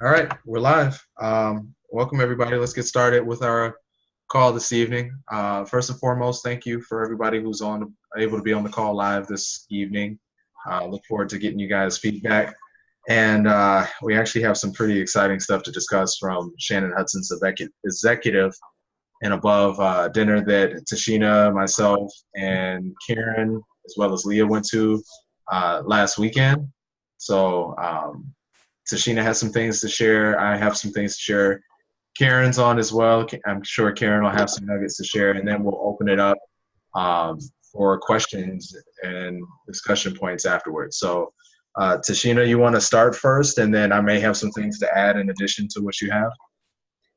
All right, we're live. Welcome, everybody. Let's get started with our call this evening. First and foremost, thank you for everybody who's able to be on the call live this evening. Look forward to getting you guys' feedback. And we actually have some pretty exciting stuff to discuss from Shannon Hudson's executive and above dinner that Tashina, myself, and Karen, as well as Leah, went to last weekend. So Tashina has some things to share. I have some things to share. Karen's on as well. I'm sure Karen will have some nuggets to share, and then we'll open it up for questions and discussion points afterwards. So Tashina, you want to start first, and then I may have some things to add in addition to what you have?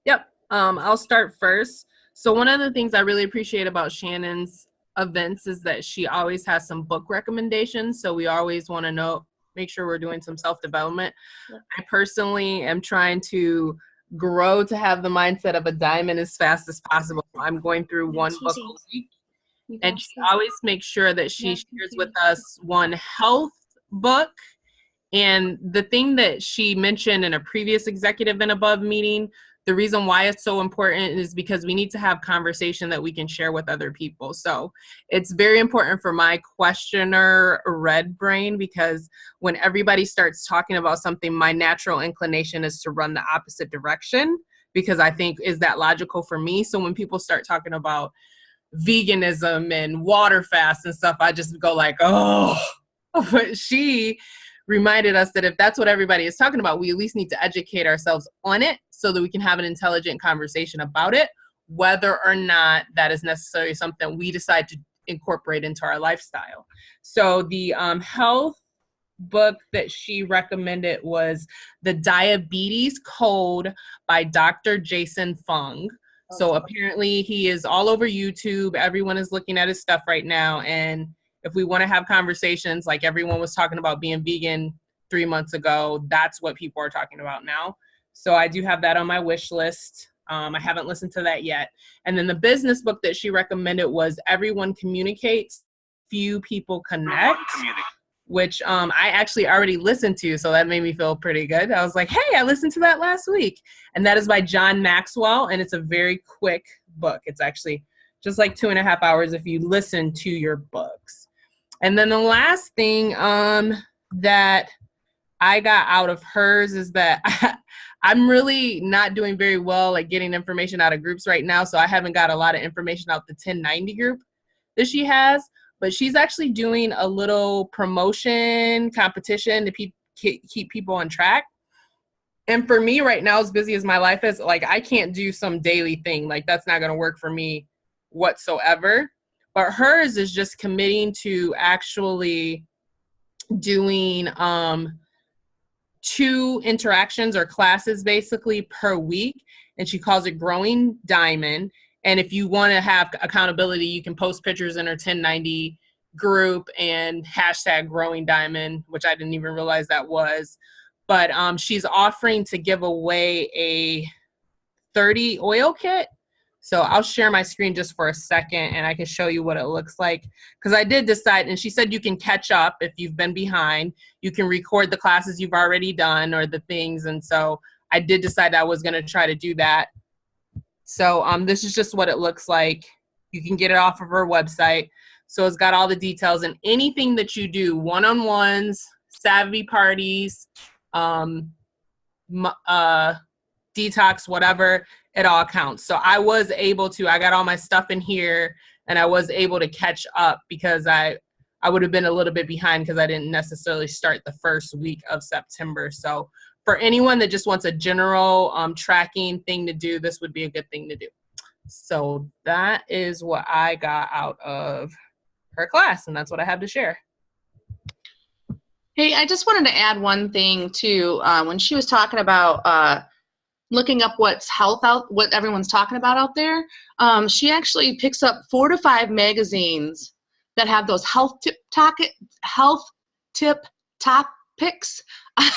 Yep. I'll start first. So one of the things I really appreciate about Shannon's events is that she always has some book recommendations. So we always want to make sure we're doing some self-development. Yep. I personally am trying to grow to have the mindset of a diamond as fast as possible. I'm going through one book a week. And she always makes sure that she shares with us one health book. And the thing that she mentioned in a previous executive and above meeting, the reason why it's so important is because we need to have conversation that we can share with other people. So it's very important for my questioner red brain, because when everybody starts talking about something, my natural inclination is to run the opposite direction, because I think, is that logical for me? So when people start talking about veganism and water fast and stuff, I just go like, oh. But she reminded us that if that's what everybody is talking about, we at least need to educate ourselves on it so that we can have an intelligent conversation about it, whether or not that is necessarily something we decide to incorporate into our lifestyle. So the health book that she recommended was The Diabetes Code by Dr. Jason Fung. So apparently he is all over YouTube. Everyone is looking at his stuff right now. And if we want to have conversations, like everyone was talking about being vegan 3 months ago, that's what people are talking about now. So I do have that on my wish list. I haven't listened to that yet. And then the business book that she recommended was Everyone Communicates, Few People Connect, which I actually already listened to. So that made me feel pretty good. I was like, hey, I listened to that last week. And that is by John Maxwell. And it's a very quick book. It's actually just like 2.5 hours if you listen to your books. And then the last thing that I got out of hers is that I'm really not doing very well at getting information out of groups right now. So I haven't got a lot of information out the 1090 group that she has. But she's actually doing a little promotion competition to keep people on track. And for me right now, as busy as my life is, like, I can't do some daily thing. Like, that's not going to work for me whatsoever. But hers is just committing to actually doing 2 interactions or classes basically per week. And she calls it Growing Diamond. And if you want to have accountability, you can post pictures in her 1090 group and hashtag Growing Diamond, which I didn't even realize that was. But she's offering to give away a 30 oil kit. So I'll share my screen just for a second and I can show you what it looks like. Because I did decide, and she said you can catch up if you've been behind. You can record the classes you've already done or the things. And so I did decide I was going to try to do that. So this is just what it looks like. You can get it off of her website. So it's got all the details, and anything that you do, one-on-ones, savvy parties, detox, whatever, it all counts. So I got all my stuff in here, and I was able to catch up because I would have been a little bit behind because I didn't necessarily start the first week of September. So for anyone that just wants a general tracking thing to do, this would be a good thing to do. So that is what I got out of her class, and that's what I have to share. Hey, I just wanted to add one thing too. When she was talking about looking up what's what everyone's talking about out there, she actually picks up 4 to 5 magazines that have those health tip topics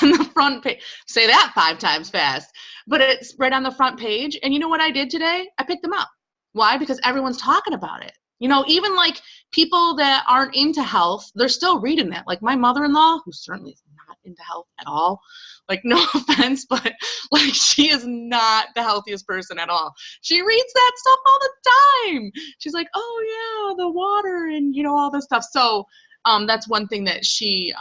on the front page. Say that 5 times fast. But it's right on the front page. And you know what I did today? I picked them up. Why? Because everyone's talking about it. You know, even like people that aren't into health, they're still reading that. Like my mother-in-law, who certainly is not into health at all. Like, no offense, but like, she is not the healthiest person at all. She reads that stuff all the time. She's like, oh yeah, the water and, you know, all this stuff. So that's one thing that she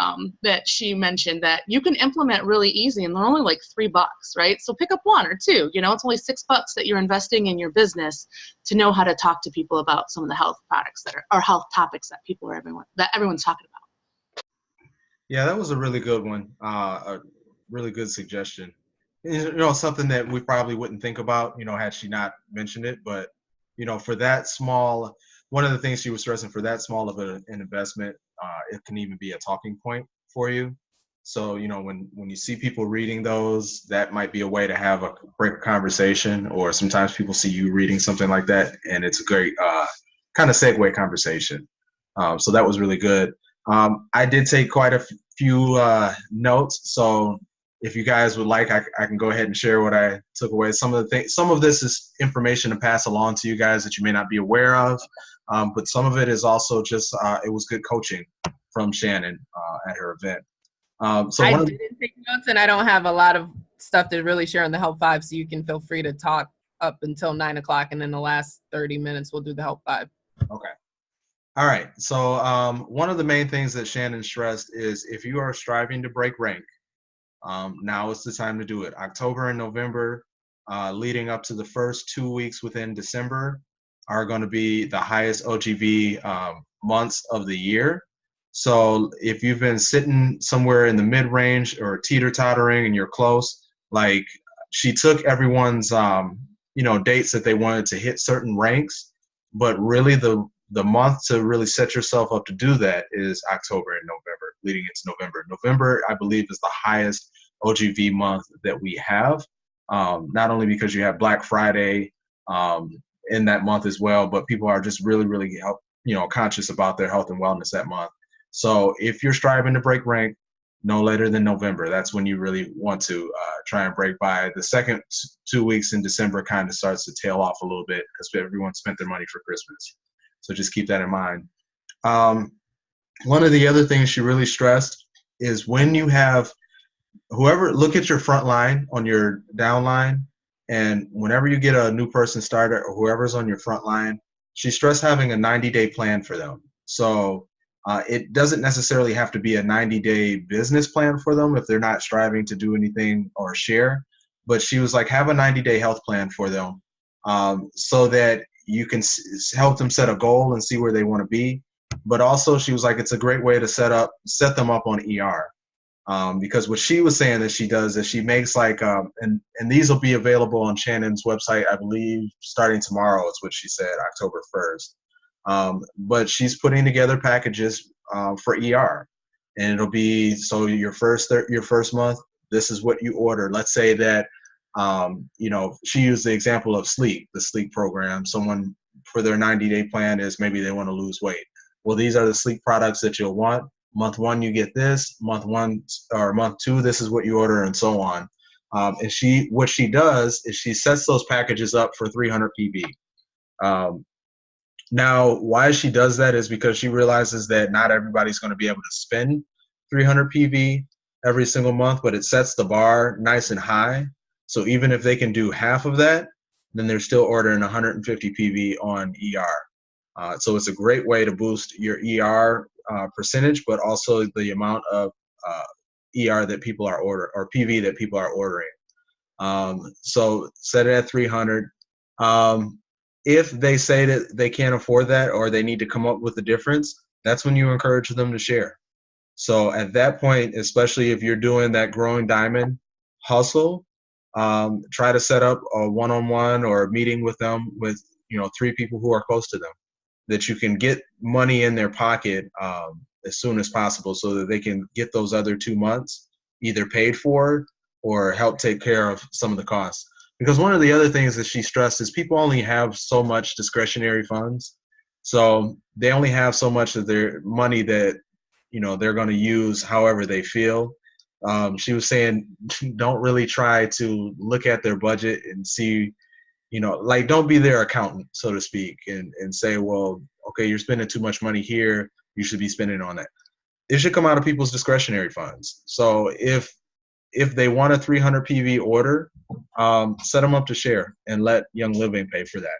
mentioned that you can implement really easy, and they're only like $3, right? So pick up one or two. You know, it's only $6 that you're investing in your business to know how to talk to people about some of the health products that are, or health topics that everyone's talking about. Yeah, that was a really good one. A really good suggestion. You know, something that we probably wouldn't think about, you know, had she not mentioned it. But, you know, for that small, one of the things she was stressing, for that small of an investment, it can even be a talking point for you. So, you know, when you see people reading those, that might be a way to have a break a conversation, or sometimes people see you reading something like that, and it's a great kind of segue conversation. So that was really good. I did take quite a few notes, so if you guys would like, I can go ahead and share what I took away. Some of this is information to pass along to you guys that you may not be aware of, but some of it is also just it was good coaching from Shannon at her event. So I didn't take notes, and I don't have a lot of stuff to really share on the Health 5, so you can feel free to talk up until 9 o'clock, and then the last 30 minutes we'll do the Health 5. Okay. All right. So one of the main things that Shannon stressed is if you are striving to break rank, now is the time to do it. October and November, leading up to the first 2 weeks within December, are going to be the highest OGV months of the year. So if you've been sitting somewhere in the mid-range or teeter-tottering and you're close, like she took everyone's, you know, dates that they wanted to hit certain ranks, but really the month to really set yourself up to do that is October and November, leading into November. November, I believe, is the highest OGV month that we have, not only because you have Black Friday in that month as well, but people are just really, really conscious about their health and wellness that month. So if you're striving to break rank, no later than November. That's when you really want to try and break by. The second 2 weeks in December kind of starts to tail off a little bit because everyone spent their money for Christmas. So just keep that in mind. One of the other things she really stressed is when you have whoever, look at your front line on your down line, and whenever you get a new person started or whoever's on your front line, she stressed having a 90-day plan for them. So it doesn't necessarily have to be a 90-day business plan for them if they're not striving to do anything or share, but she was like, have a 90-day health plan for them so that you can help them set a goal and see where they want to be. But also she was like, it's a great way to set them up on ER. Because what she was saying that she does is she makes like, and these will be available on Shannon's website, I believe, starting tomorrow is what she said, October 1st. But she's putting together packages for ER, and it'll be, so your first month, this is what you order. Let's say that, you know, she used the example of the sleep program. Someone for their 90-day plan is maybe they want to lose weight. Well, these are the sleep products that you'll want. Month 1, you get this. Month 2, this is what you order, and so on. And what she does is she sets those packages up for 300 PV. Now, why she does that is because she realizes that not everybody's going to be able to spend 300 PV every single month, but it sets the bar nice and high. So even if they can do half of that, then they're still ordering 150 PV on ER. So it's a great way to boost your ER percentage, but also the amount of ER that people are ordering, or PV that people are ordering. So set it at 300. If they say that they can't afford that or they need to come up with a difference, that's when you encourage them to share. So at that point, especially if you're doing that growing diamond hustle, try to set up a one-on-one or a meeting with them with, 3 people who are close to them, that you can get money in their pocket as soon as possible so that they can get those other 2 months either paid for or help take care of some of the costs. Because one of the other things that she stressed is people only have so much discretionary funds. So they only have so much of their money that, they're going to use however they feel. She was saying, don't really try to look at their budget and see, don't be their accountant, so to speak, and say, well, okay, you're spending too much money here, you should be spending on that. it should come out of people's discretionary funds. So if they want a 300 PV order, set them up to share and let Young Living pay for that.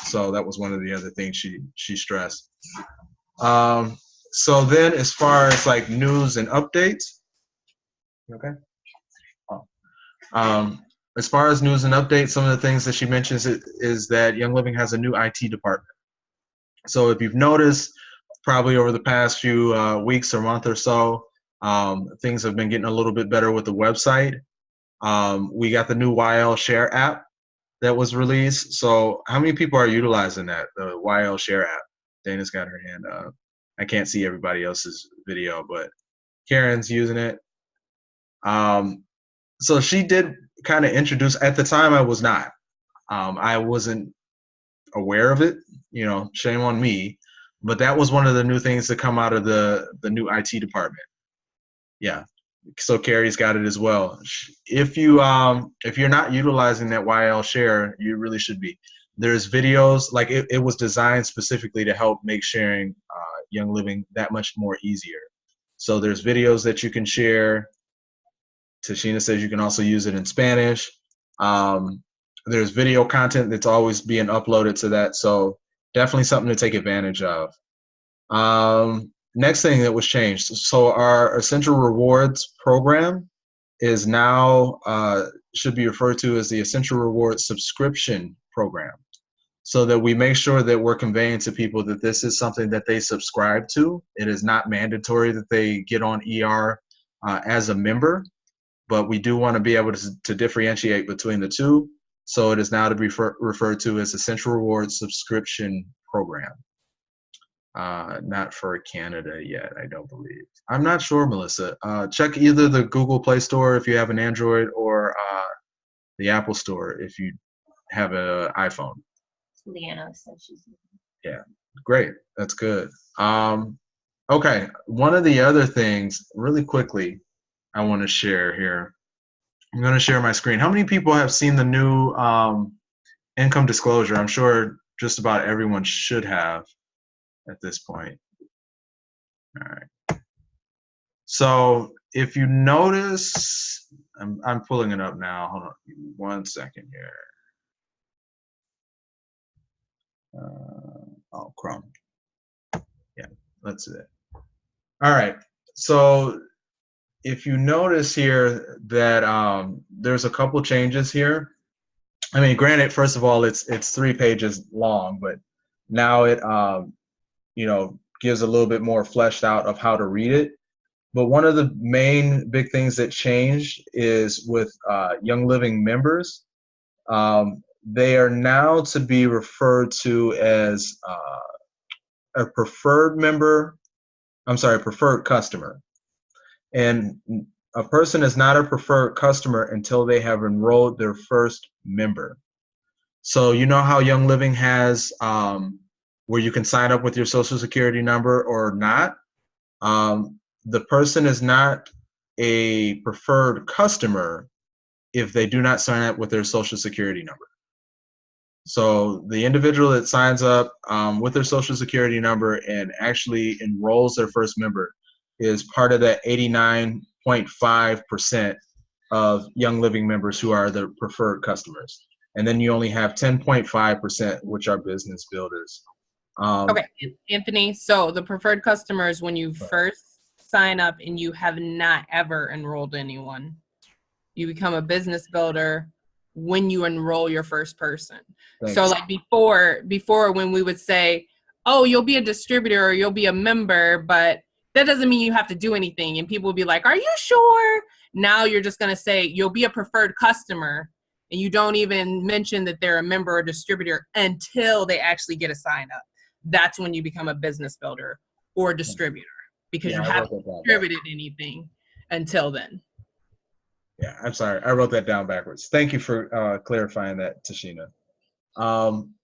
So that was one of the other things she stressed. So then, as far as like news and updates, okay. As far as news and updates, some of the things that she mentions is that Young Living has a new IT department. So if you've noticed, probably over the past few weeks or month or so, things have been getting a little bit better with the website. We got the new YL Share app that was released. So how many people are utilizing that, the YL Share app? Dana's got her hand up. I can't see everybody else's video, but Karen's using it. So she did kind of introduce, at the time I was not. I wasn't aware of it, you know, shame on me. But that was one of the new things that come out of the new IT department. Yeah. So Carrie's got it as well. If you're not utilizing that YL Share, you really should be. There's videos, like it was designed specifically to help make sharing Young Living that much more easier. So there's videos that you can share. Tashina says you can also use it in Spanish. There's video content that's always being uploaded to that. So definitely something to take advantage of. Next thing that was changed. So our Essential Rewards program is now, should be referred to as the Essential Rewards subscription program, so that we make sure that we're conveying to people that this is something that they subscribe to. It is not mandatory that they get on ER as a member, but we do want to be able to differentiate between the two. So it is now to be referred to as Essential Rewards subscription program. Not for Canada yet, I don't believe. I'm not sure, Melissa. Check either the Google Play Store if you have an Android, or the Apple Store if you have an iPhone. Leanna said she's. Yeah, great. That's good. Okay, one of the other things, really quickly, I want to share here. I'm going to share my screen. How many people have seen the new income disclosure? I'm sure just about everyone should have at this point. All right. So if you notice, I'm pulling it up now. Hold on 1 second here. Oh, Chrome. Yeah, that's it. All right. So if you notice here that there's a couple changes here. I mean, granted, first of all, it's 3 pages long, but now it you know, gives a little bit more fleshed out of how to read it. But one of the main big things that changed is with Young Living members. They are now to be referred to as a preferred member. I'm sorry, preferred customer. And a person is not a preferred customer until they have enrolled their first member. So you know how Young Living has where you can sign up with your social security number or not? The person is not a preferred customer if they do not sign up with their social security number. So the individual that signs up with their social security number and actually enrolls their first member is part of that 89.5% of Young Living members who are the preferred customers. And then you only have 10.5%, which are business builders. Okay, Anthony, so the preferred customers, when you first sign up and you have not ever enrolled anyone, you become a business builder when you enroll your first person. Thanks. So like before when we would say, oh, you'll be a distributor or you'll be a member, but that doesn't mean you have to do anything. And people will be like, are you sure? Now you're just going to say you'll be a preferred customer, and you don't even mention that they're a member or distributor until they actually get a sign up. That's when you become a business builder or distributor, because you haven't distributed anything until then. Yeah, I'm sorry. I wrote that down backwards. Thank you for clarifying that, Tashina.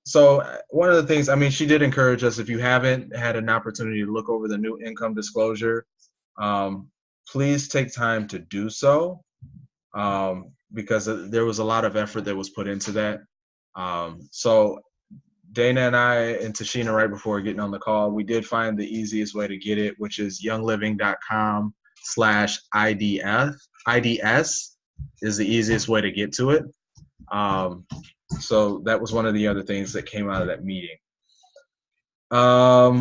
So one of the things, I mean, she did encourage us, if you haven't had an opportunity to look over the new income disclosure, please take time to do so, because there was a lot of effort that was put into that. So Dana and I and Tashina, right before getting on the call, we did find the easiest way to get it, which is youngliving.com/IDS is the easiest way to get to it. So that was one of the other things that came out of that meeting. All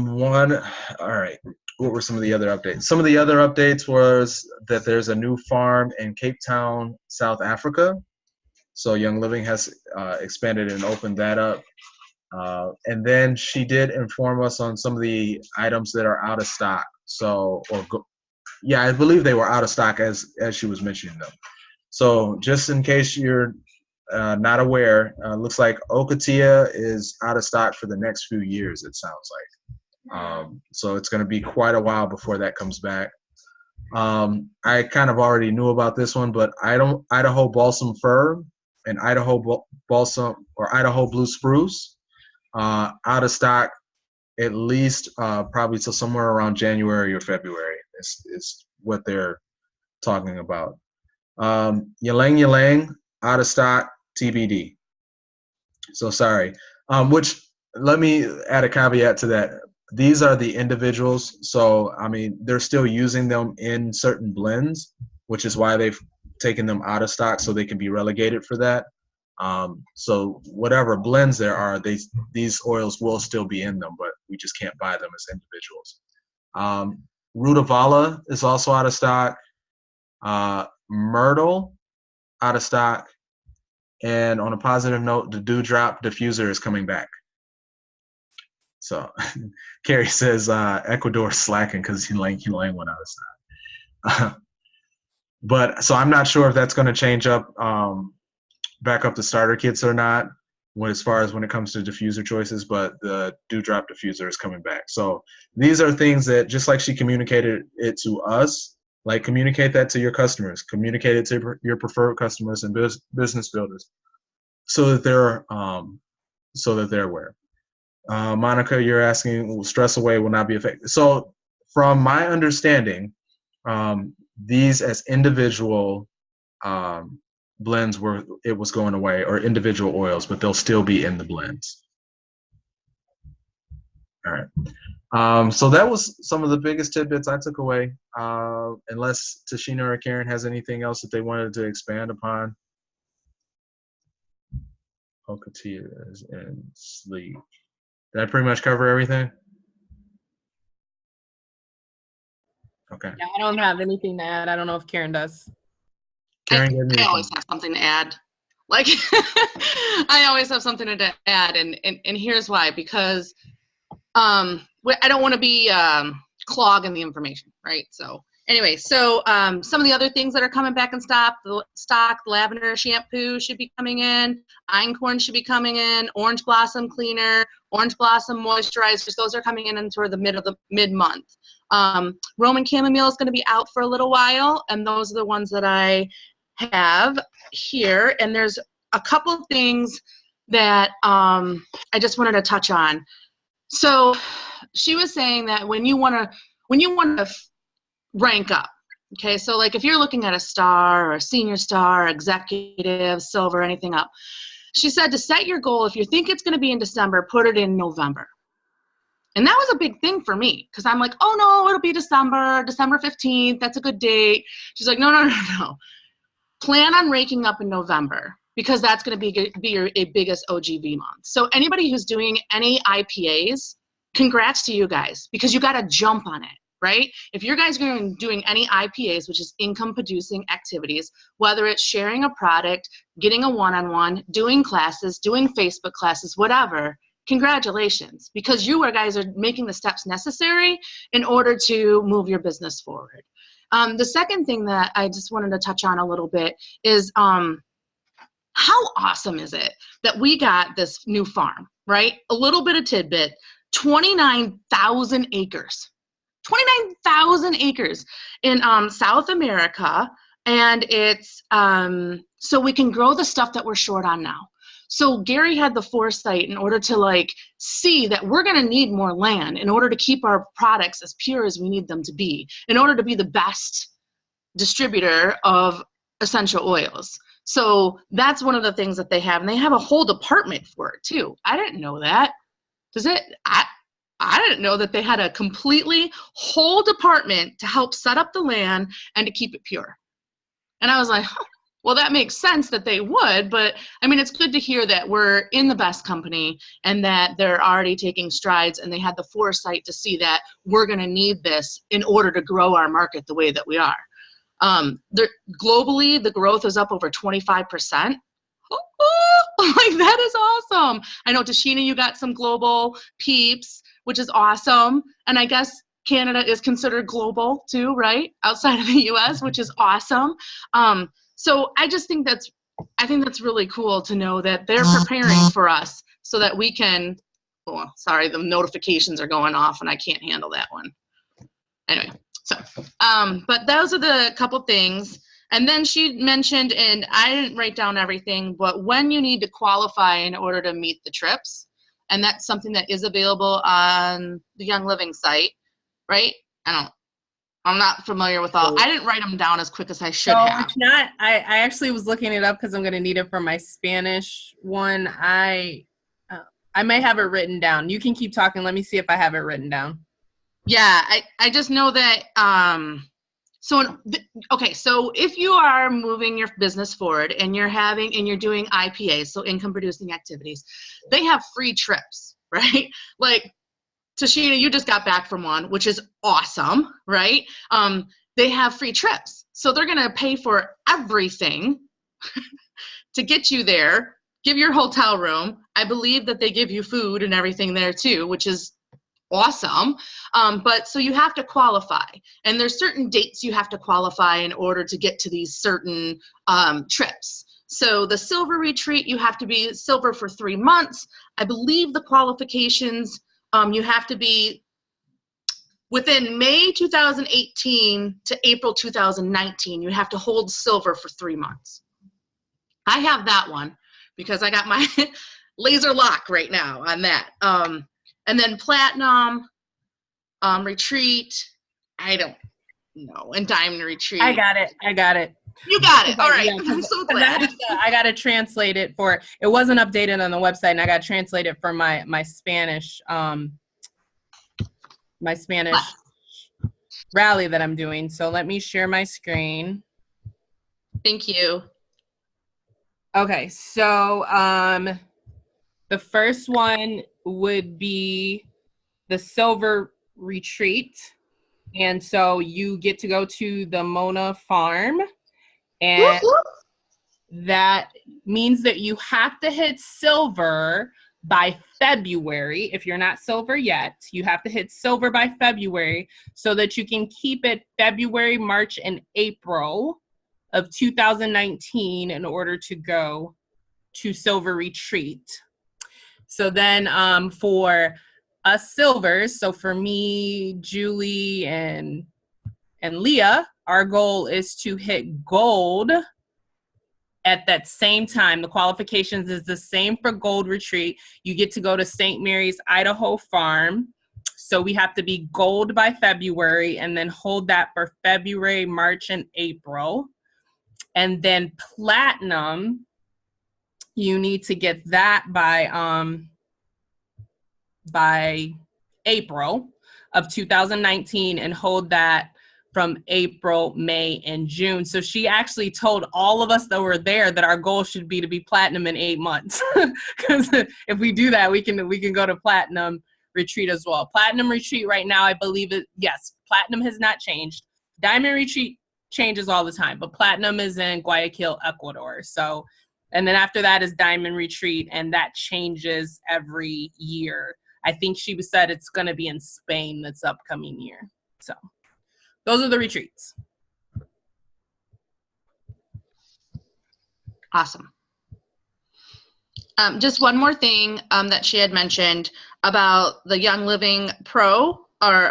right. What were some of the other updates? Some of the other updates was that there's a new farm in Cape Town, South Africa. So Young Living has expanded and opened that up. And then she did inform us on some of the items that are out of stock. I believe they were out of stock as she was mentioning them. So just in case you're not aware, looks like Okatia is out of stock for the next few years, it sounds like. So it's going to be quite a while before that comes back. I kind of already knew about this one, but Idaho Balsam Fir and Idaho Balsam or Idaho Blue Spruce out of stock at least probably till somewhere around January or February is what they're talking about. Ylang Ylang out of stock, TBD. So sorry. Which let me add a caveat to that. These are the individuals, so I mean they're still using them in certain blends, which is why they've taken them out of stock so they can be relegated for that. So whatever blends there are, these oils will still be in them, but we just can't buy them as individuals. Rutavala is also out of stock. Myrtle out of stock. And on a positive note, the Dewdrop diffuser is coming back. So Carrie says Ecuador slacking because Ylang Ylang went out of stock. But so I'm not sure if that's going to change up back up the starter kits or not as far as when it comes to diffuser choices, but the Dewdrop diffuser is coming back. So these are things that just like she communicated it to us, like communicate that to your customers, communicate it to your preferred customers and business builders so that they're aware. Monica, you're asking, stress away will not be affected. So from my understanding, these as individual blends it was going away, or individual oils, but they'll still be in the blends. All right. So that was some of the biggest tidbits I took away, unless Tashina or Karen has anything else that they wanted to expand upon. Okatia and sleep. Did I pretty much cover everything? Okay. Yeah, I don't have anything to add. I don't know if Karen does. Karen, I always have something to add. Like, I always have something to add, and here's why. Because I don't want to be clogging the information, right? So anyway, some of the other things that are coming back in stock, the lavender shampoo should be coming in, einkorn should be coming in, orange blossom cleaner, orange blossom moisturizers, those are coming in toward the mid-month. Roman chamomile is going to be out for a little while, and those are the ones that I have here. And there's a couple things that I just wanted to touch on. So she was saying that when you want to rank up, okay, so like if you're looking at a star or a senior star, executive, silver, anything up, she said to set your goal, if you think it's going to be in December, put it in November. And that was a big thing for me, because I'm like, oh no, it'll be December 15th, that's a good date. She's like, no. Plan on ranking up in November, because that's going to be your biggest OGV month. So anybody who's doing any IPAs, congrats to you guys, because you got to jump on it, right? If you guys are doing any IPAs, which is income producing activities, whether it's sharing a product, getting a one-on-one, doing classes, doing Facebook classes, whatever, congratulations, because you guys are making the steps necessary in order to move your business forward. The second thing that I just wanted to touch on a little bit is how awesome is it that we got this new farm, right? A little bit of tidbit, 29,000 acres. 29,000 acres in South America, and it's so we can grow the stuff that we're short on now. So Gary had the foresight in order to like see that we're going to need more land in order to keep our products as pure as we need them to be, in order to be the best distributor of essential oils. So that's one of the things that they have, and they have a whole department for it too. I didn't know that. Does it? I didn't know that they had a completely whole department to help set up the land and to keep it pure. And I was like, huh, well, that makes sense that they would, but I mean, it's good to hear that we're in the best company and that they're already taking strides and they had the foresight to see that we're going to need this in order to grow our market the way that we are. Globally, the growth is up over 25%. Like, that is awesome. I know, Tashina, you got some global peeps, which is awesome. And I guess Canada is considered global too, right? Outside of the US, which is awesome. So I just think that's really cool to know that they're preparing for us so that we can, oh, sorry, the notifications are going off and I can't handle that one. Anyway, so, but those are the couple things. And then she mentioned, and I didn't write down everything, but when you need to qualify in order to meet the trips, and that's something that is available on the Young Living site, right? I'm not familiar with all. I didn't write them down as quick as I should have. It's not. I actually was looking it up because I'm going to need it for my Spanish one. I may have it written down. You can keep talking. Let me see if I have it written down. Yeah, I just know that. Okay, so if you are moving your business forward and you're doing IPAs, so income producing activities, they have free trips, right? Like, Tashina, you just got back from one, which is awesome, right? They have free trips. So they're going to pay for everything to get you there, give your hotel room. I believe that they give you food and everything there too, which is awesome. But so you have to qualify. And there's certain dates you have to qualify in order to get to these certain trips. So the silver retreat, you have to be silver for 3 months. I believe the qualifications, you have to be within May 2018 to April 2019. You have to hold silver for 3 months. I have that one because I got my laser lock right now on that. And then platinum, retreat, I don't know, and diamond retreat. I got it. You got it. All right. Yeah, I'm so glad. I got to translate it for, it wasn't updated on the website, and I got to translate it for my Spanish, rally that I'm doing. So let me share my screen. Thank you. Okay, so the first one would be the silver retreat. And so you get to go to the Mona farm, and that means that you have to hit silver by February. If you're not silver yet, you have to hit silver by February so that you can keep it February, March, and April of 2019 in order to go to silver retreat. So then for us silvers, so for me, Julie, and Leah, our goal is to hit gold at that same time. The qualifications is the same for gold retreat. You get to go to St. Mary's Idaho Farm. So we have to be gold by February and then hold that for February, March, and April. And then platinum, you need to get that by April of 2019 and hold that from April, May, and June. So she actually told all of us that were there that our goal should be to be platinum in 8 months. Because if we do that, we can go to platinum retreat as well. Platinum retreat right now, I believe it, yes, platinum has not changed. Diamond retreat changes all the time, but platinum is in Guayaquil, Ecuador. So, and then after that is diamond retreat, and that changes every year. I think she said it's going to be in Spain this upcoming year. So those are the retreats. Awesome. Just one more thing that she had mentioned about the Young Living Pro, or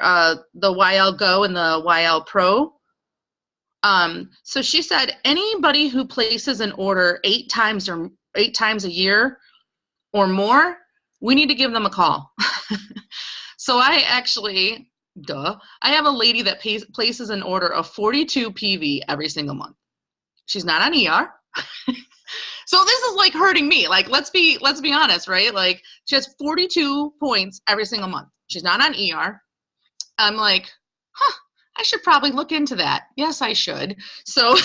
the YL Go and the YL Pro. So she said anybody who places an order 8 times a year or more, we need to give them a call. So I actually, I have a lady that places an order of 42 PV every single month. She's not on ER. So this is like hurting me. Like, let's be honest, right? Like, she has 42 points every single month. She's not on ER. I'm like, I should probably look into that. Yes, I should. So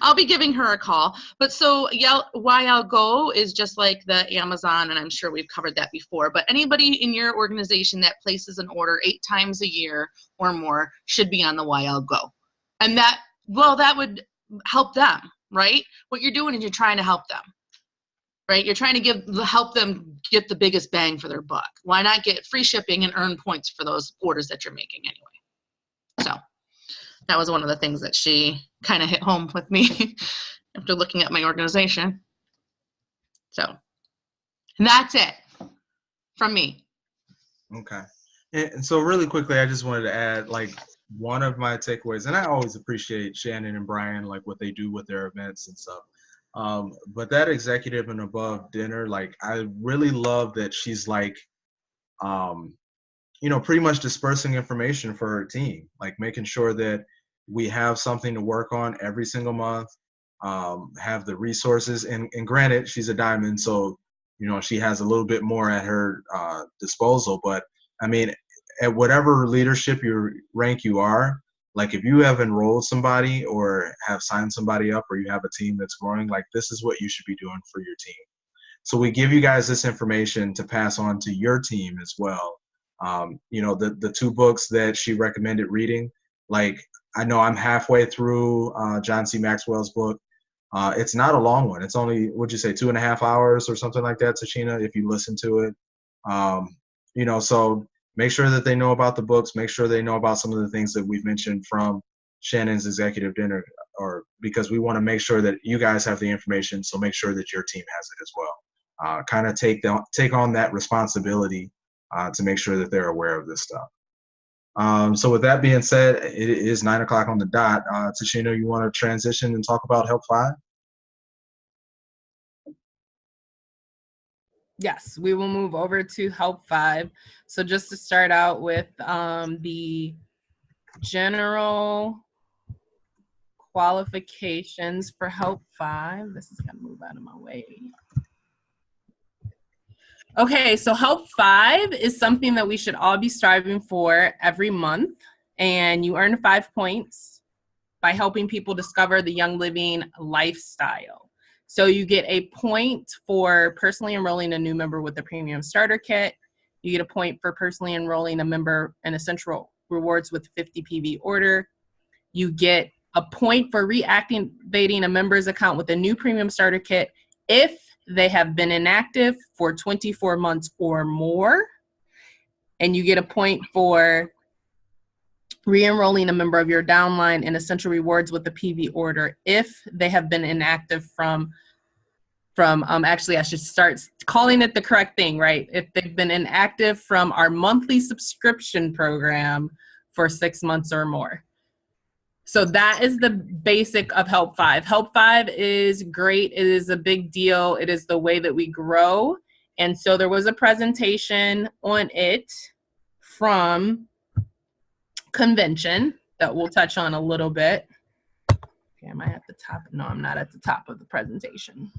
I'll be giving her a call. But so YL Go is just like the Amazon, and I'm sure we've covered that before. But anybody in your organization that places an order 8 times a year or more should be on the YL Go. And that would help them, right? What you're doing is you're trying to help them, right? You're trying to help them get the biggest bang for their buck. Why not get free shipping and earn points for those orders that you're making anyway? So that was one of the things that she kind of hit home with me after looking at my organization. So, and that's it from me. Okay. And so really quickly, I just wanted to add, like, one of my takeaways, and I always appreciate Shannon and Brian, like what they do with their events and stuff. But that executive and above dinner, like, I really love that she's like, pretty much dispersing information for her team, like making sure that we have something to work on every single month, have the resources. And granted, she's a diamond, so, she has a little bit more at her disposal. But I mean, at whatever leadership rank you are, like if you have enrolled somebody or have signed somebody up or you have a team that's growing, like this is what you should be doing for your team. So we give you guys this information to pass on to your team as well. The 2 books that she recommended reading, like I know I'm halfway through John C. Maxwell's book. It's not a long one. It's only, would you say 2.5 hours or something like that, Tashina, if you listen to it. So make sure that they know about the books. Make sure they know about some of the things that we've mentioned from Shannon's executive dinner, because we want to make sure that you guys have the information. So make sure that your team has it as well. Kind of take on that responsibility to make sure that they're aware of this stuff. So with that being said, it is 9 o'clock on the dot. Tashina, you want to transition and talk about Help 5? Yes, we will move over to Help 5. So just to start out with the general qualifications for Help 5. This is going to move out of my way. Okay, so Help 5 is something that we should all be striving for every month. And you earn 5 points by helping people discover the Young Living lifestyle. So you get a point for personally enrolling a new member with the Premium Starter Kit. You get a point for personally enrolling a member in Essential Rewards with 50 PV order. You get a point for reactivating a member's account with a new Premium Starter Kit if they have been inactive for 24 months or more. And you get a point for re-enrolling a member of your downline in Essential Rewards with the PV order if they have been inactive from actually I should start calling it the correct thing, right? If they've been inactive from our monthly subscription program for 6 months or more. So that is the basic of Help 5. Help 5 is great. It is a big deal. It is the way that we grow. And so there was a presentation on it from Convention that we'll touch on a little bit. Okay, am I at the top? No, I'm not at the top of the presentation.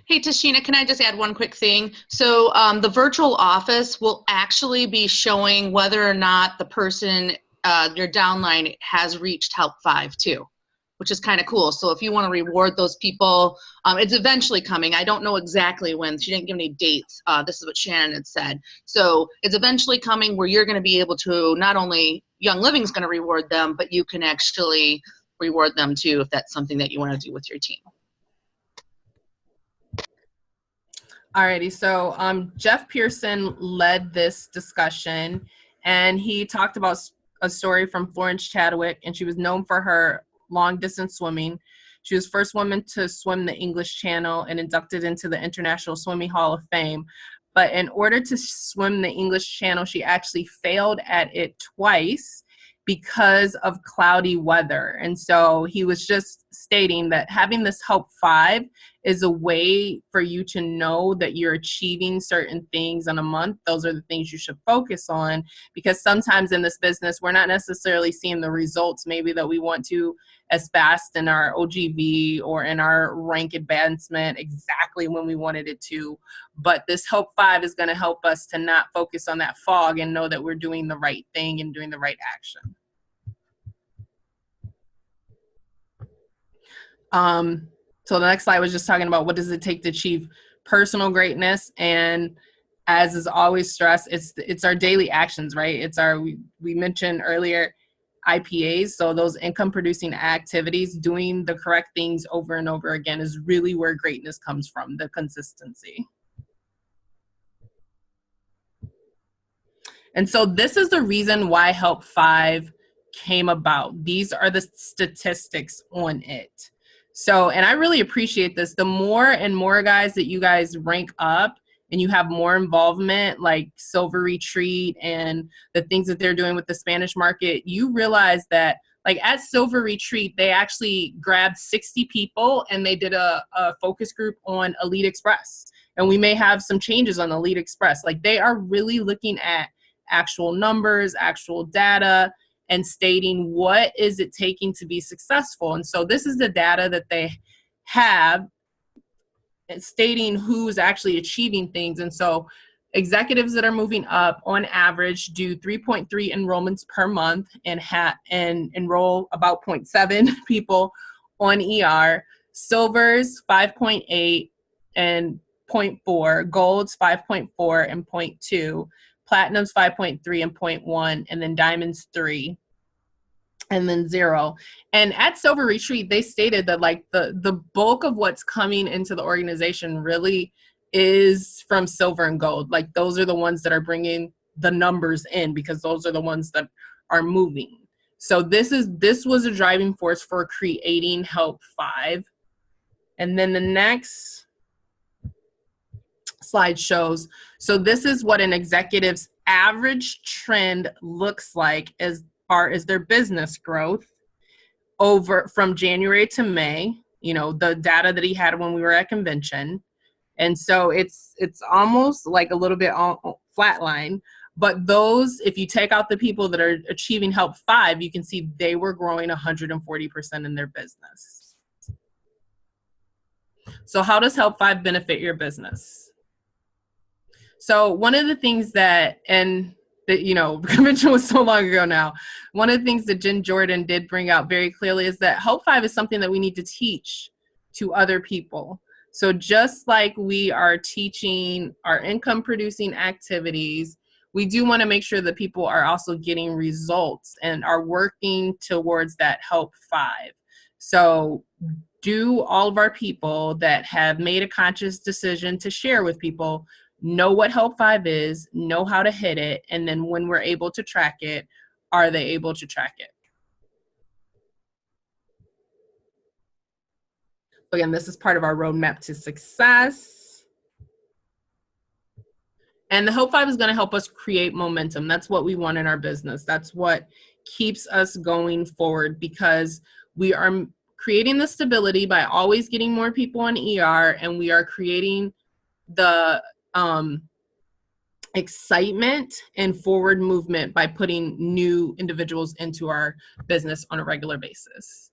Hey, Tashina, can I just add one quick thing? So the virtual office will actually be showing whether or not the person, your downline, has reached Help 5 too, which is kind of cool. So if you want to reward those people, it's eventually coming. I don't know exactly when. She didn't give any dates. This is what Shannon had said. So it's eventually coming where you're going to be able to, not only Young Living's going to reward them, but you can actually reward them too if that's something that you want to do with your team. Alrighty, so Jeff Pearson led this discussion, and he talked about a story from Florence Chadwick, and she was known for her long-distance swimming. She was the first woman to swim the English Channel and inducted into the International Swimming Hall of Fame. But in order to swim the English Channel, she actually failed at it twice because of cloudy weather. And so he was just stating that having this Help 5 is a way for you to know that you're achieving certain things in a month. Those are the things you should focus on, because sometimes in this business, we're not necessarily seeing the results maybe that we want to as fast in our OGV or in our rank advancement exactly when we wanted it to. But this Help 5 is going to help us to not focus on that fog and know that we're doing the right thing and doing the right action. So the next slide was just talking about what does it take to achieve personal greatness. And as is always stressed, it's our daily actions, right? It's our, we mentioned earlier, IPAs. So those income producing activities, doing the correct things over and over again is really where greatness comes from, the consistency. And so this is the reason why Help 5 came about. These are the statistics on it. So, and I really appreciate this. The more and more guys that you guys rank up and you have more involvement, like Silver Retreat and the things that they're doing with the Spanish market, you realize that like at Silver Retreat, they actually grabbed 60 people and they did a focus group on Elite Express. And we may have some changes on Elite Express. Like they are really looking at actual numbers, actual data, and stating what is it taking to be successful. And so this is the data that they have stating who's actually achieving things. And so executives that are moving up on average do 3.3 enrollments per month and enroll about 0.7 people on ER. Silvers 5.8 and 0.4, golds 5.4 and 0.2, platinum's 5.3 and 0.1, and then diamonds 3, and then 0. And at Silver Retreat, they stated that like the bulk of what's coming into the organization really is from silver and gold. Like those are the ones that are bringing the numbers in because those are the ones that are moving. So this was a driving force for creating Help 5. And then the next slide shows, so this is what an executive's average trend looks like as far as their business growth over from January to May, you know, the data that he had when we were at convention. And so it's almost like a little bit flatline, but those, if you take out the people that are achieving Help 5, you can see they were growing 140% in their business. So how does Help 5 benefit your business? So one of the things that, and that, you know, convention was so long ago now, one of the things that Jen Jordan did bring out very clearly is that Help 5 is something that we need to teach to other people. So just like we are teaching our income producing activities, we do want to make sure that people are also getting results and are working towards that Help 5. So do all of our people that have made a conscious decision to share with people know what Help 5 is, know how to hit it, and then when we're able to track it, are they able to track it? Again, this is part of our roadmap to success. And the Help 5 is going to help us create momentum. That's what we want in our business. That's what keeps us going forward, because we are creating the stability by always getting more people on ER, and we are creating the excitement and forward movement by putting new individuals into our business on a regular basis.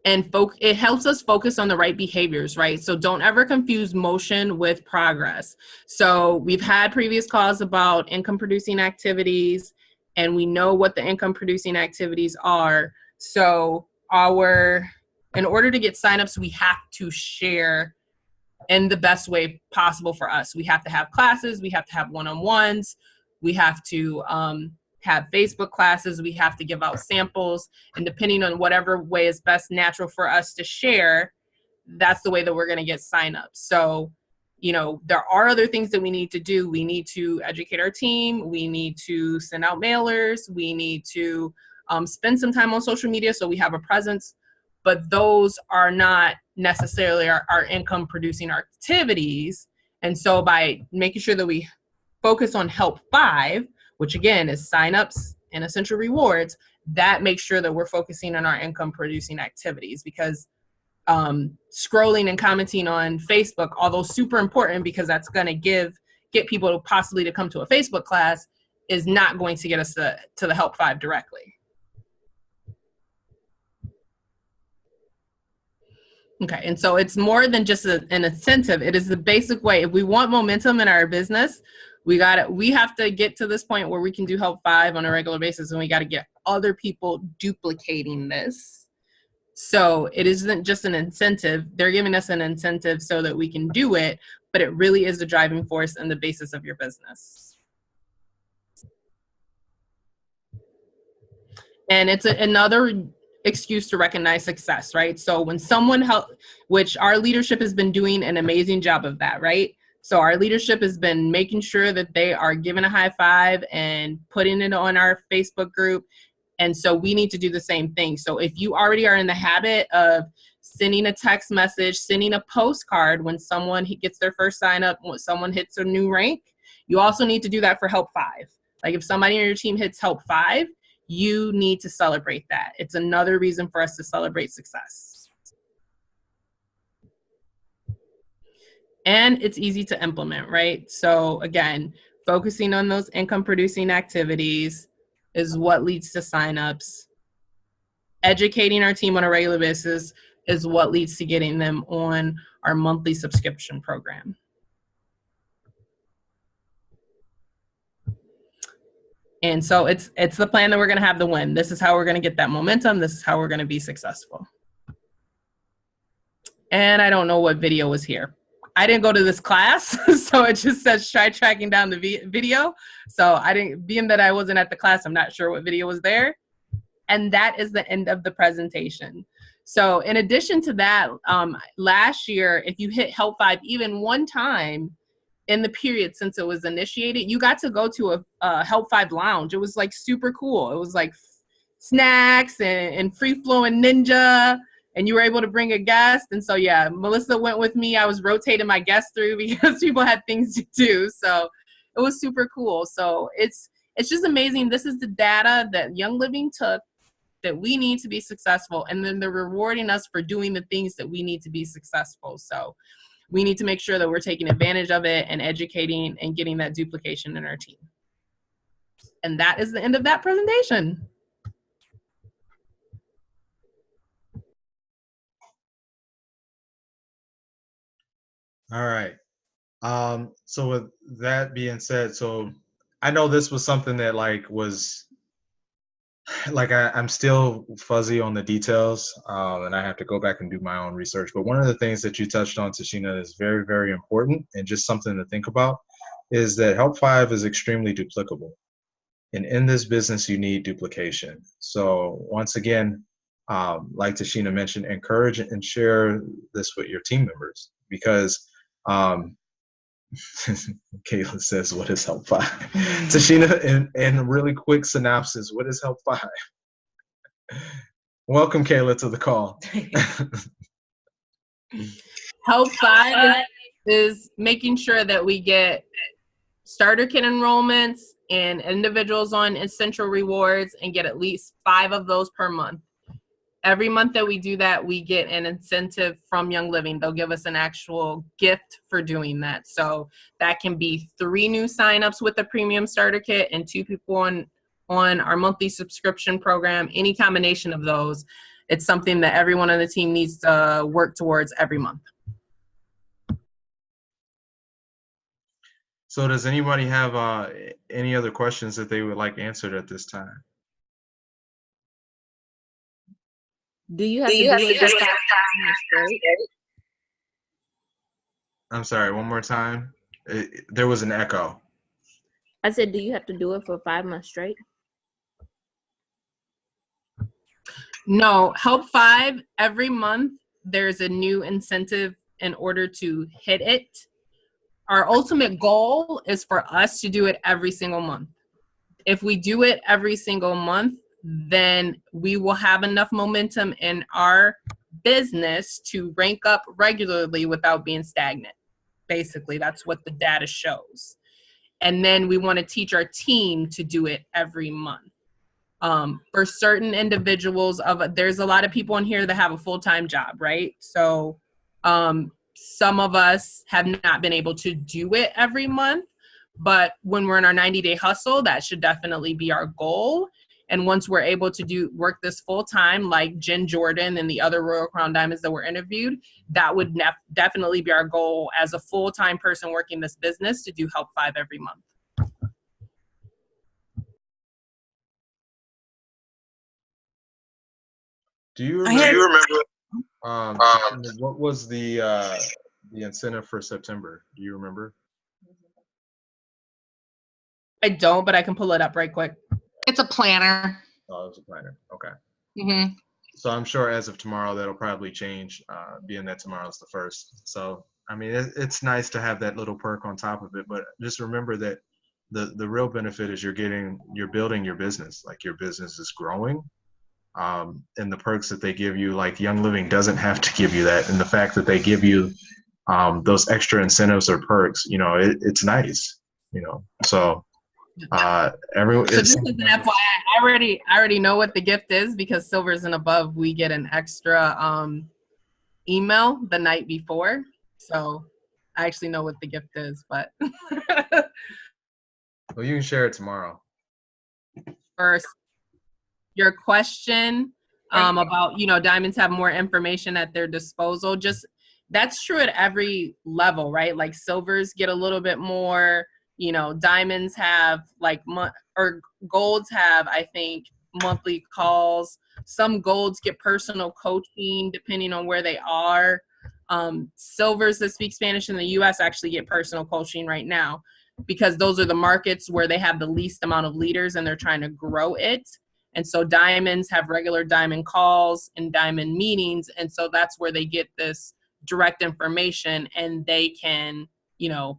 And it helps us focus on the right behaviors, right? So don't ever confuse motion with progress. So we've had previous calls about income producing activities, and we know what the income producing activities are. So in order to get signups, we have to share in the best way possible for us. We have to have classes, we have to have one-on-ones, we have to have Facebook classes, we have to give out samples, and depending on whatever way is best natural for us to share, that's the way that we're gonna get signups. So, you know, there are other things that we need to do. We need to educate our team, we need to send out mailers, we need to spend some time on social media so we have a presence. But those are not necessarily our income producing activities. And so by making sure that we focus on Help 5, which again is signups and essential rewards, that makes sure that we're focusing on our income producing activities, because scrolling and commenting on Facebook, although super important because that's going to get people possibly to come to a Facebook class, is not going to get us to the Help 5 directly. Okay, and so it's more than just an incentive. It is the basic way. If we want momentum in our business, we have to get to this point where we can do Help 5 on a regular basis, and we got to get other people duplicating this. So it isn't just an incentive. They're giving us an incentive so that we can do it, but it really is the driving force and the basis of your business. And it's another excuse to recognize success, right? So when someone which our leadership has been doing an amazing job of that, right? So our leadership has been making sure that they are giving a high five and putting it on our Facebook group. And so we need to do the same thing. So if you already are in the habit of sending a text message, sending a postcard when someone gets their first sign up, when someone hits a new rank, you also need to do that for Help 5. Like if somebody on your team hits Help 5, you need to celebrate that. It's another reason for us to celebrate success. And it's easy to implement, right? So again, focusing on those income producing activities is what leads to signups. Educating our team on a regular basis is what leads to getting them on our monthly subscription program. And so it's the plan that we're going to have the win. This is how we're going to get that momentum. This is how we're going to be successful. And I don't know what video was here. I didn't go to this class, so it just says try tracking down the video. So being that I wasn't at the class, I'm not sure what video was there. And that is the end of the presentation. So in addition to that, last year, if you hit Help 5 even one time in the period since it was initiated, you got to go to a Help 5 lounge. It was like super cool. It was like snacks and free flowing ninja, and you were able to bring a guest. And so, yeah, Melissa went with me. I was rotating my guests through because people had things to do. So it was super cool. So it's just amazing. This is the data that Young Living took that we need to be successful. And then they're rewarding us for doing the things that we need to be successful. So we need to make sure that we're taking advantage of it and educating and getting that duplication in our team. And that is the end of that presentation. All right. So with that being said, so I know this was something that I'm still fuzzy on the details, and I have to go back and do my own research. But one of the things that you touched on, Tashina, is very, very important and just something to think about is that Help 5 is extremely duplicable. And in this business, you need duplication. So once again, like Tashina mentioned, encourage and share this with your team members because Kayla says, what is Help 5? Tashina, in a really quick synopsis, what is Help 5? Welcome, Kayla, to the call. Help 5 is making sure that we get starter kit enrollments and individuals on Essential Rewards and get at least 5 of those per month. Every month that we do that, we get an incentive from Young Living. They'll give us an actual gift for doing that. So that can be 3 new signups with the premium starter kit and 2 people on our monthly subscription program. Any combination of those, it's something that everyone on the team needs to work towards every month. So does anybody have any other questions that they would like answered at this time? Do you have to do it for 5 months straight? I'm sorry, one more time. There was an echo. I said, do you have to do it for 5 months straight? No, Help 5, every month there's a new incentive in order to hit it. Our ultimate goal is for us to do it every single month. If we do it every single month, then we will have enough momentum in our business to rank up regularly without being stagnant. Basically, that's what the data shows. And then we want to teach our team to do it every month. For certain individuals, there's a lot of people in here that have a full-time job, right? So some of us have not been able to do it every month, but when we're in our 90-day hustle, that should definitely be our goal. And once we're able to work this full-time, like Jen Jordan and the other Royal Crown Diamonds that were interviewed, that would definitely be our goal as a full-time person working this business, to do Help 5 every month. Do you I hear remember? What was the incentive for September? Do you remember? I don't, but I can pull it up right quick. It's a planner. Oh, it was a planner. Okay. Mm-hmm. So I'm sure as of tomorrow that'll probably change, being that tomorrow's the 1st. So I mean, it's nice to have that little perk on top of it, but just remember that the real benefit is you're building your business. Like, your business is growing. And the perks that they give you, like Young Living doesn't have to give you that, and the fact that they give you those extra incentives or perks, it's nice, So everyone. So just as an FYI, I already know what the gift is, because Silvers and Above, we get an extra email the night before, so I actually know what the gift is. But well, you can share it tomorrow. First, your question about, diamonds have more information at their disposal. Just, that's true at every level, right? Like, silvers get a little bit more, diamonds have or golds have, I think, monthly calls. Some golds get personal coaching depending on where they are. Silvers that speak Spanish in the US actually get personal coaching right now, because those are the markets where they have the least amount of leaders and they're trying to grow it. And so diamonds have regular diamond calls and diamond meetings. And so that's where they get this direct information, and they can,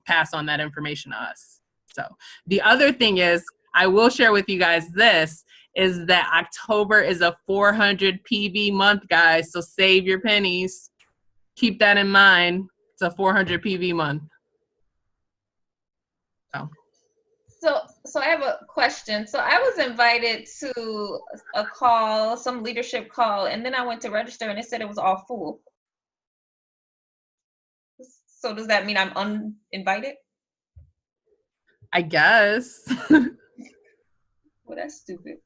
pass on that information to us. So the other thing is, I will share with you guys this, is that October is a 400 PV month, guys. So save your pennies. Keep that in mind. It's a 400 PV month. So I have a question. So I was invited to a call, some leadership call, and then I went to register and it said it was all full. So does that mean I'm uninvited? I guess. Well, that's stupid.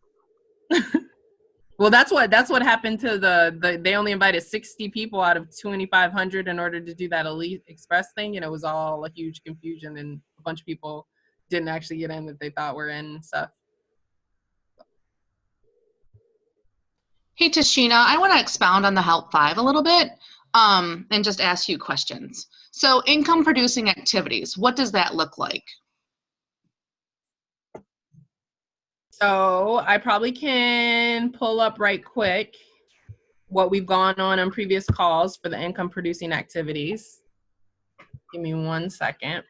Well, that's what happened to they only invited 60 people out of 2,500 in order to do that Elite Express thing, and it was all a huge confusion, and a bunch of people didn't actually get in that they thought were in and stuff. Hey, Tashina, I want to expound on the Help 5 a little bit, and just ask you questions. So, income producing activities, what does that look like? So I probably can pull up right quick what we've gone on previous calls for the income producing activities. Give me 1 second.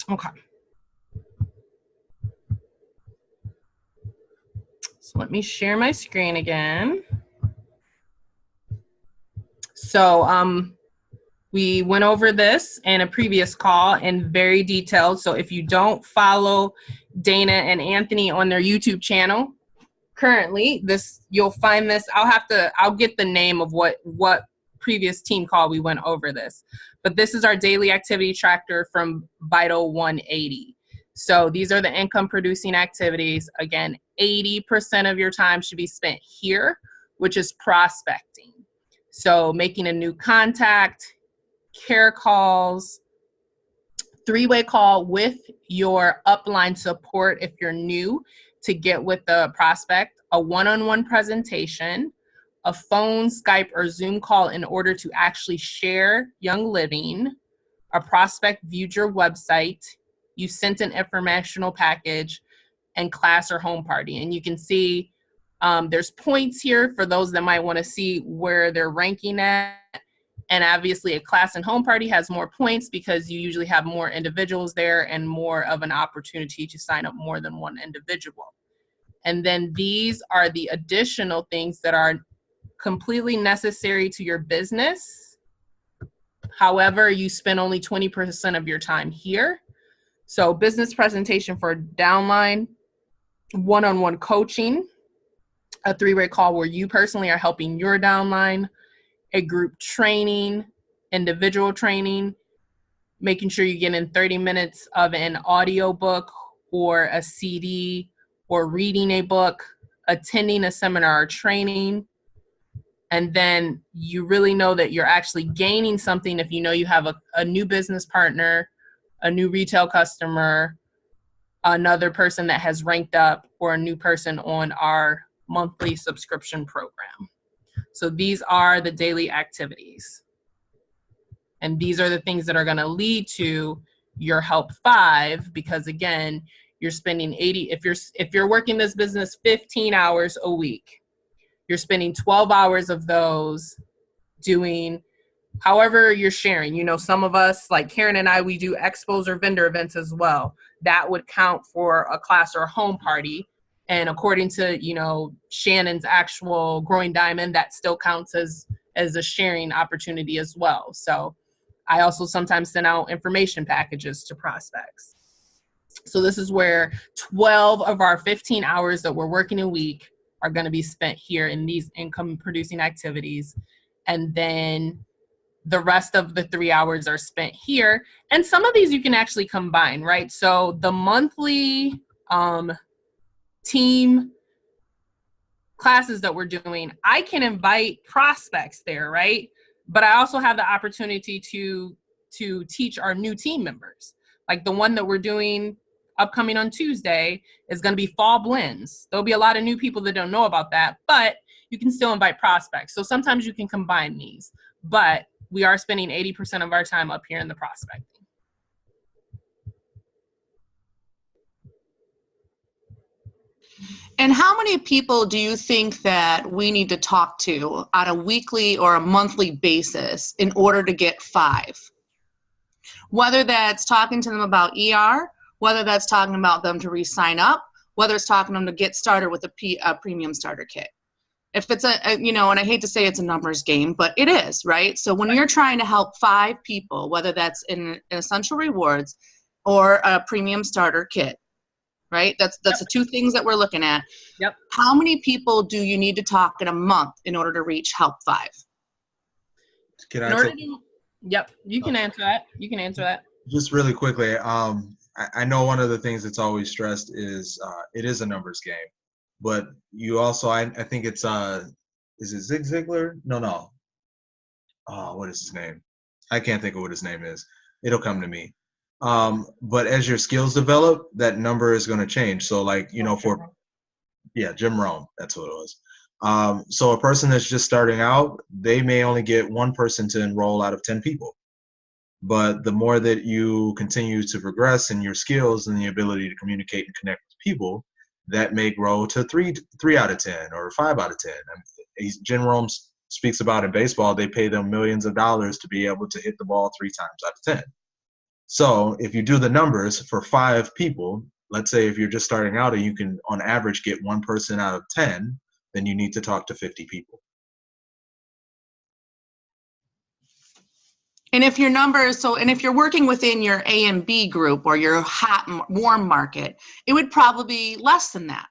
Okay. So let me share my screen again. So we went over this in a previous call in very detailed. So if you don't follow Dana and Anthony on their YouTube channel currently, you'll find this. I'll get the name of what previous team call we went over this. But this is our daily activity tracker from Vital 180. So these are the income producing activities. Again, 80% of your time should be spent here, which is prospecting. So making a new contact, care calls, three-way call with your upline support if you're new to get with the prospect, a one-on-one presentation, a phone, Skype, or Zoom call in order to actually share Young Living. A prospect viewed your website, you sent an informational package, and class or home party. And you can see There's points here for those that might want to see where they're ranking at. And obviously a class and home party has more points because you usually have more individuals there and more of an opportunity to sign up more than one individual. And then these are the additional things that are completely necessary to your business. However, you spend only 20% of your time here. So business presentation for downline, one-on-one coaching, a 3-way call where you personally are helping your downline, a group training, individual training, making sure you get in 30 minutes of an audio book or a CD or reading a book, attending a seminar or training. And then you really know that you're actually gaining something if you know you have a new business partner, a new retail customer, another person that has ranked up, or a new person on our monthly subscription program. So these are the daily activities. And these are the things that are going to lead to your Help 5, because again, you're spending 80, if you're working this business 15 hours a week, you're spending 12 hours of those doing however you're sharing. You know, some of us, like Karen and I, we do expos or vendor events as well. That would count for a class or a home party. And according to, you know, Shannon's actual Growing Diamond, that still counts as a sharing opportunity as well. So I also sometimes send out information packages to prospects. So this is where 12 of our 15 hours that we're working a week are going to be spent here in these income producing activities. And then the rest of the 3 hours are spent here. And some of these you can actually combine, right? So the monthly team classes that we're doing, I can invite prospects there, right? But I also have the opportunity to teach our new team members. Like the one that we're doing upcoming on Tuesday is going to be fall blends. There'll be a lot of new people that don't know about that, but you can still invite prospects. So sometimes you can combine these, but we are spending 80% of our time up here in the prospecting. And how many people do you think that we need to talk to on a weekly or a monthly basis in order to get 5? Whether that's talking to them about ER, whether that's talking about them to re-sign up, whether it's talking to them to get started with a premium starter kit. If it's you know, and I hate to say it's a numbers game, but it is, right? So when you're trying to help 5 people, whether that's in Essential Rewards or a premium starter kit, right? That's the 2 things that we're looking at. Yep. How many people do you need to talk in a month in order to reach Help 5? Can I Yep, you can answer that. You can answer that. Just really quickly, I know one of the things that's always stressed is it is a numbers game, but you also, I think it's, is it Zig Ziglar? No. Oh, what is his name? I can't think of what his name is. It'll come to me. But as your skills develop, that number is going to change. So like, you know, Jim Rohn, that's what it was. So a person that's just starting out, they may only get 1 person to enroll out of 10 people. But the more that you continue to progress in your skills and the ability to communicate and connect with people, that may grow to 3 out of 10 or 5 out of 10. I mean, Jim Rohn speaks about in baseball, they pay them millions of dollars to be able to hit the ball 3 times out of 10. So if you do the numbers for 5 people, let's say if you're just starting out and you can on average get 1 person out of 10, then you need to talk to 50 people. And if your numbers, and if you're working within your A and B group or your hot, warm market, it would probably be less than that,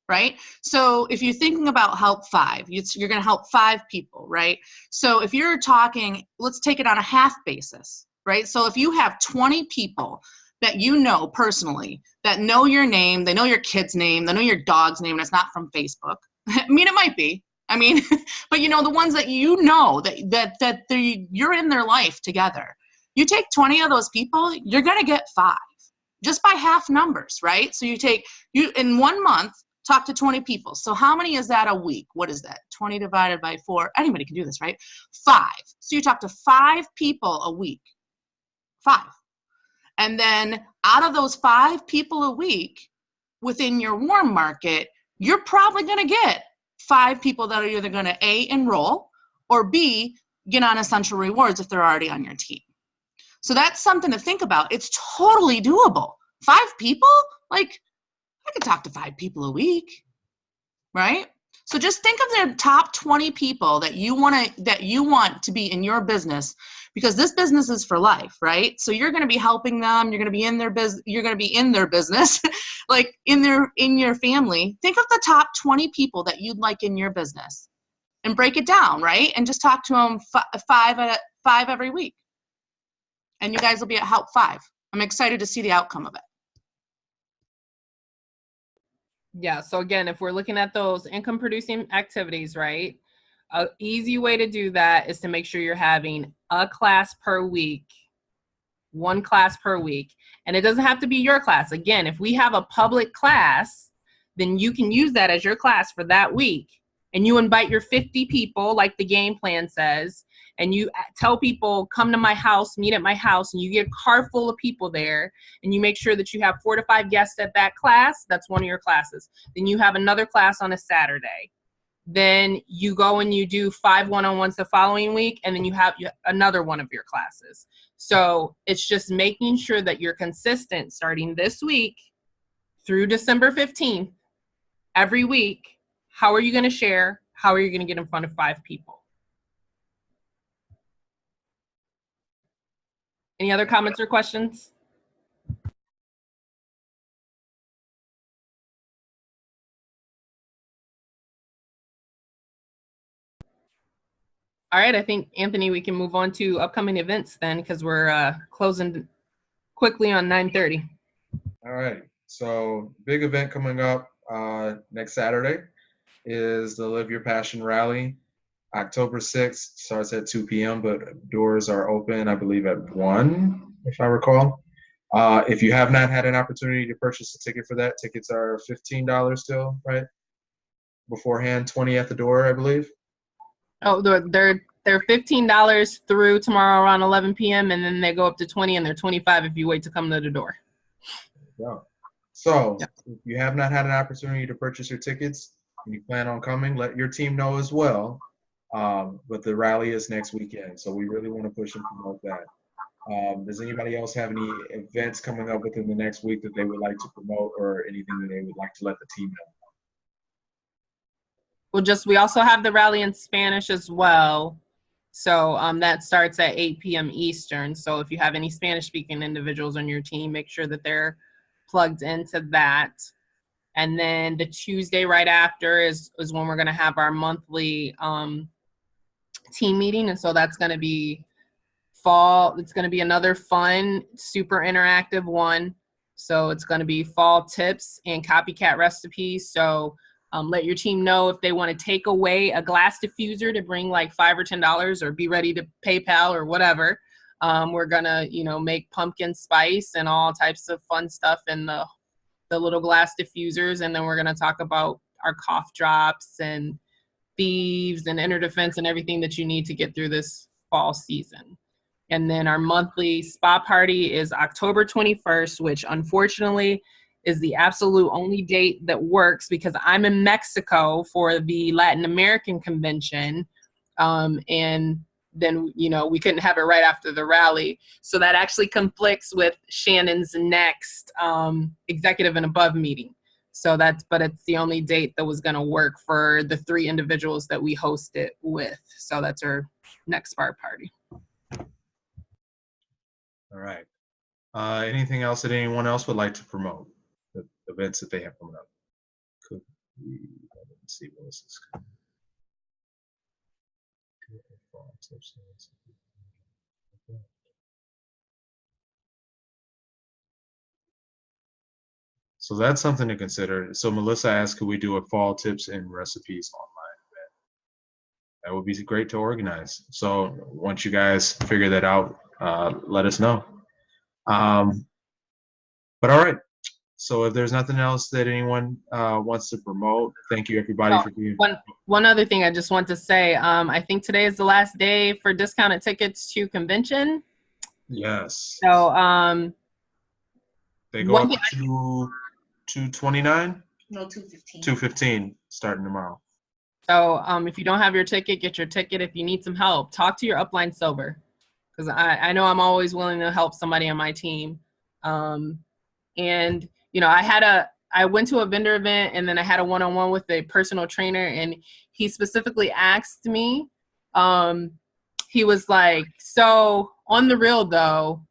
right? So if you're thinking about Help 5, you're going to help 5 people, right? So if you're talking, let's take it on a half basis, right? So if you have 20 people that you know personally, that know your name, they know your kid's name, they know your dog's name, and it's not from Facebook. I mean, it might be. I mean, but you know, the ones that you know that you're in their life together. You take 20 of those people, you're going to get 5 just by half numbers, right? So you in 1 month, talk to 20 people. So how many is that a week? What is that? 20 divided by 4. Anybody can do this, right? 5. So you talk to 5 people a week. 5. And then out of those 5 people a week within your warm market, you're probably going to get 5 people that are either going to A, enroll, or B, get on Essential Rewards if they're already on your team. So that's something to think about. It's totally doable. 5 people? Like, I could talk to 5 people a week, right? So just think of the top 20 people that you want to be in your business, because this business is for life, right? So you're going to be helping them. You're going to be in their business, like in your family. Think of the top 20 people that you'd like in your business, and break it down, right? And just talk to them 5 every week, and you guys will be at Help 5. I'm excited to see the outcome of it. Yeah, so again, if we're looking at those income producing activities, right, an easy way to do that is to make sure you're having a class per week, 1 class per week. And it doesn't have to be your class. Again, if we have a public class, then you can use that as your class for that week. And you invite your 50 people, like the game plan says, and you tell people, come to my house, meet at my house, and you get a car full of people there, and you make sure that you have 4 to 5 guests at that class. That's one of your classes. Then you have another class on a Saturday. Then you go and you do 5 one-on-ones the following week, and then you have another one of your classes. So it's just making sure that you're consistent starting this week through December 15th, every week. How are you going to share? How are you going to get in front of 5 people? Any other comments or questions? All right, I think, Anthony, we can move on to upcoming events then, because we're closing quickly on 9:30. All right. So big event coming up next Saturday is the Live Your Passion Rally. October 6th starts at 2 p.m., but doors are open, I believe, at 1, if I recall. If you have not had an opportunity to purchase a ticket for that, tickets are $15 still, right? Beforehand, 20 at the door, I believe. Oh, they're $15 through tomorrow around 11 p.m. and then they go up to 20, and they're 25 if you wait to come to the door. Yeah. So if you have not had an opportunity to purchase your tickets and you plan on coming, let your team know as well. But the rally is next weekend, so we really want to push and promote that. Does anybody else have any events coming up within the next week that they would like to promote, or anything that they would like to let the team know? Well, we also have the rally in Spanish as well. So that starts at 8 p.m. Eastern. So if you have any Spanish-speaking individuals on your team, make sure that they're plugged into that. And then the Tuesday right after is when we're going to have our monthly team meeting. And so that's going to be fall. It's going to be another fun, super interactive one. So it's going to be fall tips and copycat recipes. So let your team know if they want to take away a glass diffuser to bring like $5 or $10, or be ready to PayPal or whatever. We're going to, make pumpkin spice and all types of fun stuff in the little glass diffusers. And then we're going to talk about our cough drops and thieves and inner defense and everything that you need to get through this fall season. And then our monthly spa party is October 21st, which unfortunately is the absolute only date that works because I'm in Mexico for the Latin American convention. And then, we couldn't have it right after the rally. So that actually conflicts with Shannon's next executive and above meeting. So but it's the only date that was going to work for the 3 individuals that we host it with. So that's our next spa party. All right. Anything else that anyone else would like to promote? The events that they have coming up. Could we, let's see what this is. So that's something to consider. So Melissa asked, could we do a fall tips and recipes online event? That would be great to organize. So once you guys figure that out, let us know. But all right. So if there's nothing else that anyone wants to promote, thank you everybody for being. One other thing I just want to say, I think today is the last day for discounted tickets to convention. Yes. So they go up to $229? No, $215. $215 starting tomorrow. So if you don't have your ticket, get your ticket. If you need some help, talk to your upline sober, because I know I'm always willing to help somebody on my team. And I went to a vendor event, and then I had a one-on-one with a personal trainer, and he specifically asked me, he was like, so on the real though,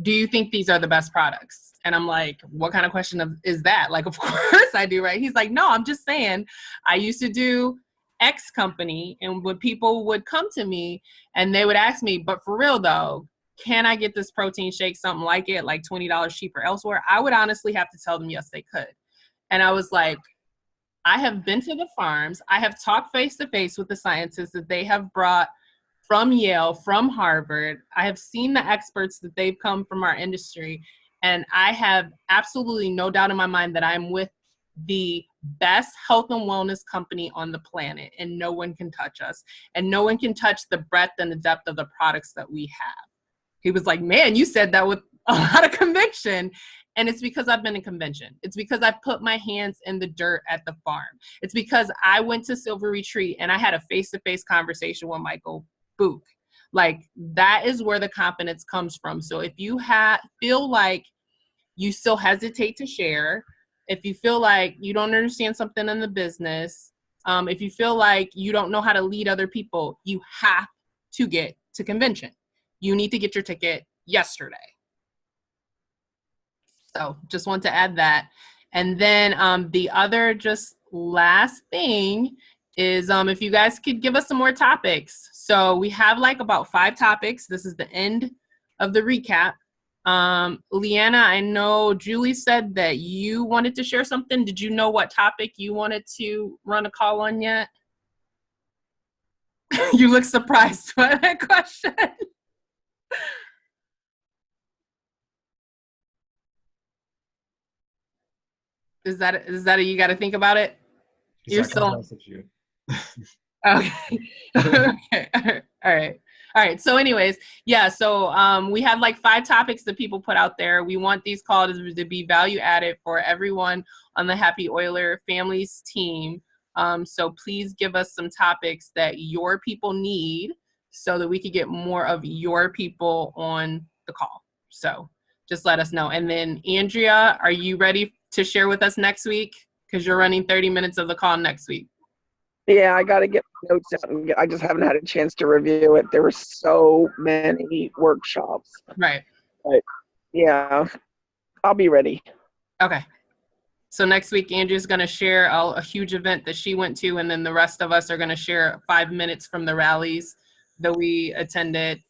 do you think these are the best products? And I'm like, what kind of question is that? Like, of course I do, right? He's like, no, I'm just saying, I used to do X company, and when people would come to me and they would ask me, but for real though, can I get this protein shake, something like it, like $20 cheaper elsewhere? I would honestly have to tell them, yes, they could. And I was like, I have been to the farms. I have talked face-to-face with the scientists that they have brought from Yale, from Harvard. I have seen the experts that they've come from our industry. And I have absolutely no doubt in my mind that I'm with the best health and wellness company on the planet, and no one can touch us. And no one can touch the breadth and the depth of the products that we have. He was like, man, you said that with a lot of conviction. And it's because I've been in convention. It's because I put my hands in the dirt at the farm. It's because I went to Silver Retreat and I had a face-to-face conversation with Michael Book. Like, that is where the confidence comes from. So if you feel like you still hesitate to share, if you feel like you don't understand something in the business, if you feel like you don't know how to lead other people, you have to get to convention. You need to get your ticket yesterday. So just want to add that. And then the other just last thing is if you guys could give us some more topics. So we have like about 5 topics. This is the end of the recap. Leanna, I know Julie said that you wanted to share something. Did you know what topic you wanted to run a call on yet? You look surprised by that question. Is that you got to think about it? You're still. Okay. Okay. All right. So anyways, yeah. So we have like 5 topics that people put out there. We want these calls to be value added for everyone on the Happy Oiler Families team. So please give us some topics that your people need so that we could get more of your people on the call. So just let us know. And then Andrea, are you ready to share with us next week? Because you're running 30 minutes of the call next week. Yeah, I got to get my notes out. I just haven't had a chance to review it. There were so many workshops. Right. But yeah, I'll be ready. Okay. So next week, Andrea's going to share a huge event that she went to, and then the rest of us are going to share 5 minutes from the rallies that we attended.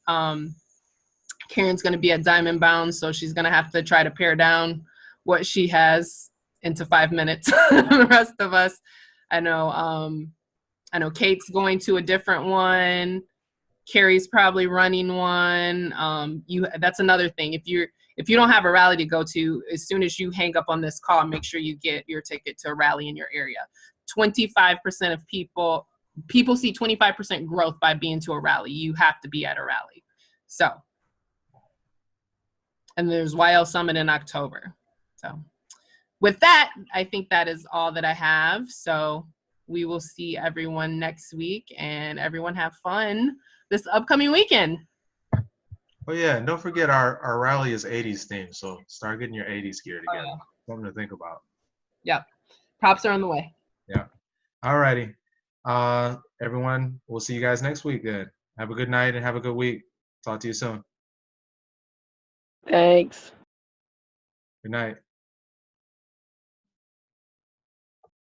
Karen's going to be at Diamond Bound, so she's going to have to try to pare down what she has into 5 minutes. The rest of us, I know Kate's going to a different one. Carrie's probably running one. That's another thing. If you don't have a rally to go to, as soon as you hang up on this call, make sure you get your ticket to a rally in your area. 25% of people see 25% growth by being to a rally. You have to be at a rally. So, and there's YL Summit in October. So with that, I think that is all that I have. So we will see everyone next week, and everyone have fun this upcoming weekend. Oh yeah, and don't forget our rally is 80s themed, so start getting your 80s gear together. Oh, yeah. Something to think about. Yep. Props are on the way. Yeah. All righty. Everyone, we'll see you guys next week then. Have a good night and have a good week. Talk to you soon. Thanks. Good night.